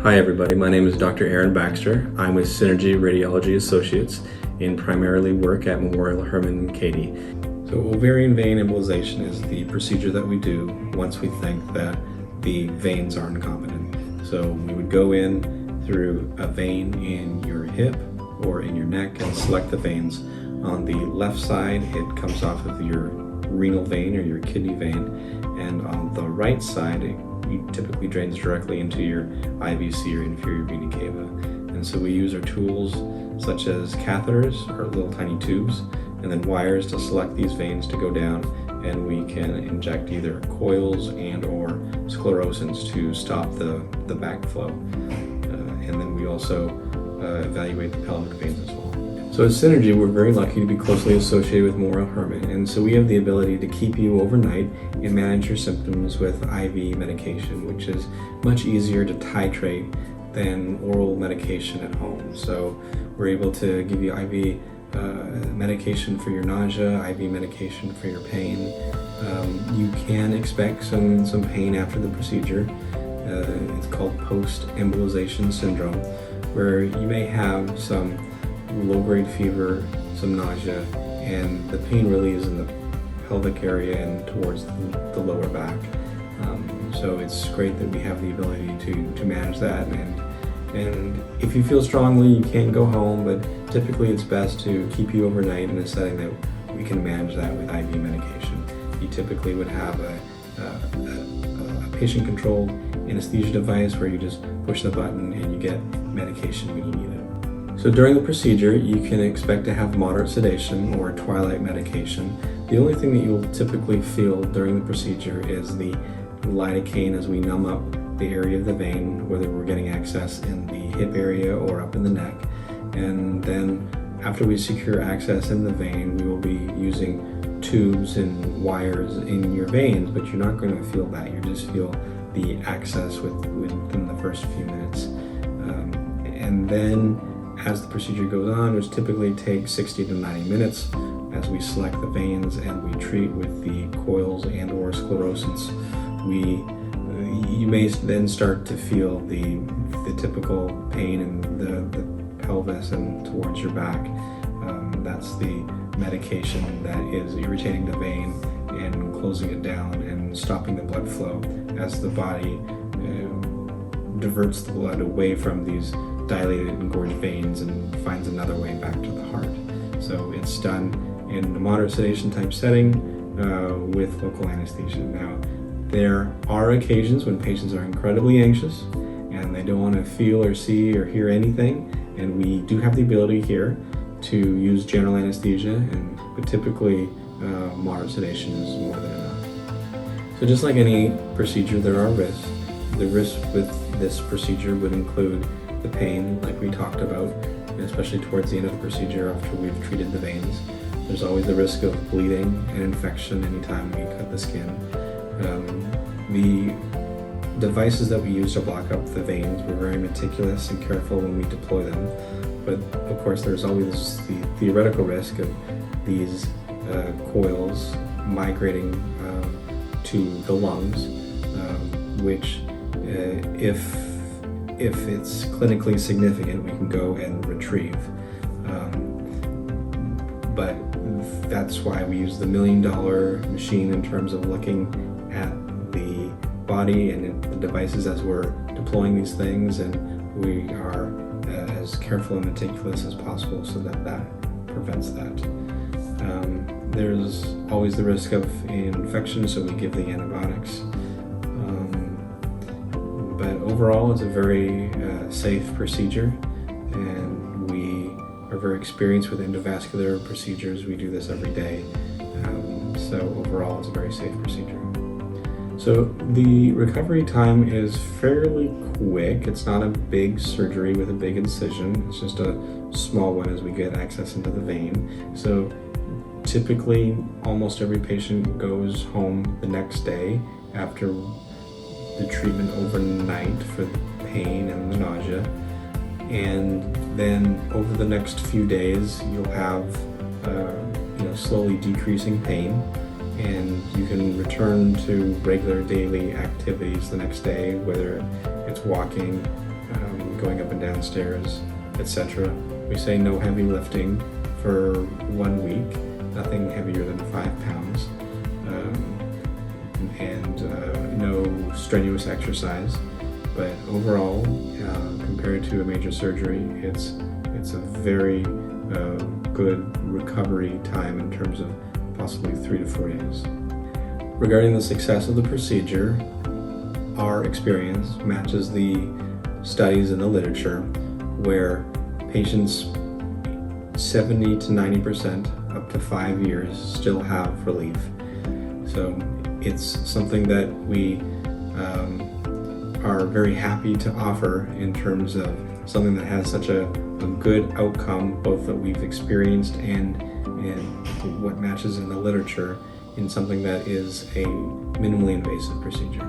Hi everybody, my name is Dr. Aaron Baxter. I'm with Synergy Radiology Associates and primarily work at Memorial Hermann in Katy. So ovarian vein embolization is the procedure that we do once we think that the veins are incompetent. So we would go in through a vein in your hip or in your neck and select the veins. On the left side, it comes off of your renal vein or your kidney vein, and on the right side, it typically drains directly into your IVC or inferior vena cava. And so we use our tools such as catheters or little tiny tubes and then wires to select these veins to go down, and we can inject either coils and or sclerosants to stop the backflow. And then we also evaluate the pelvic veins as well. So at Synergy, we're very lucky to be closely associated with Memorial Hermann, and so we have the ability to keep you overnight and manage your symptoms with IV medication, which is much easier to titrate than oral medication at home. So we're able to give you IV medication for your nausea, IV medication for your pain. You can expect some pain after the procedure. It's called post-embolization syndrome, where you may have some low-grade fever, some nausea, and the pain really is in the pelvic area and towards the lower back. So it's great that we have the ability to manage that, and if you feel strongly, you can go home, but typically it's best to keep you overnight in a setting that we can manage that with IV medication. You typically would have a patient-controlled anesthesia device where you just push the button and you get medication when you need it. So during the procedure, you can expect to have moderate sedation or twilight medication. The only thing that you'll typically feel during the procedure is the lidocaine as we numb up the area of the vein, whether we're getting access in the hip area or up in the neck. And then after we secure access in the vein, we will be using tubes and wires in your veins, but you're not going to feel that. You just feel the access within the first few minutes. And then as the procedure goes on, which typically takes 60 to 90 minutes, as we select the veins and we treat with the coils and or sclerosants, you may then start to feel the typical pain in the pelvis and towards your back. That's the medication that is irritating the vein and closing it down and stopping the blood flow as the body diverts the blood away from these dilated and engorged veins and finds another way back to the heart. So it's done in a moderate sedation type setting with local anesthesia. Now, there are occasions when patients are incredibly anxious and they don't want to feel or see or hear anything, and we do have the ability here to use general anesthesia, but typically moderate sedation is more than enough. So just like any procedure, there are risks. The risks with this procedure would include the pain, like we talked about, especially towards the end of the procedure after we've treated the veins. There's always the risk of bleeding and infection anytime we cut the skin. The devices that we use to block up the veins, we're very meticulous and careful when we deploy them. But of course, there's always the theoretical risk of these coils migrating to the lungs, which if it's clinically significant, we can go and retrieve. But that's why we use the $1 million machine in terms of looking at the body and the devices as we're deploying these things, and we are as careful and meticulous as possible so that prevents that. There's always the risk of infection, so we give the antibiotics. But overall, it's a very safe procedure, and we are very experienced with endovascular procedures. We do this every day. So overall, it's a very safe procedure. So the recovery time is fairly quick. It's not a big surgery with a big incision. It's just a small one as we get access into the vein. So typically, almost every patient goes home the next day after the treatment overnight for the pain and the nausea, and then over the next few days you'll have slowly decreasing pain, and you can return to regular daily activities the next day, whether it's walking, going up and down stairs, etc. We say no heavy lifting for 1 week, nothing heavier than 5 pounds, and no strenuous exercise. But overall, compared to a major surgery, it's a very good recovery time in terms of possibly 3 to 4 days. Regarding the success of the procedure, our experience matches the studies in the literature where patients 70 to 90% up to 5 years still have relief. So it's something that we are very happy to offer in terms of something that has such a good outcome, both that we've experienced and what matches in the literature, in something that is a minimally invasive procedure.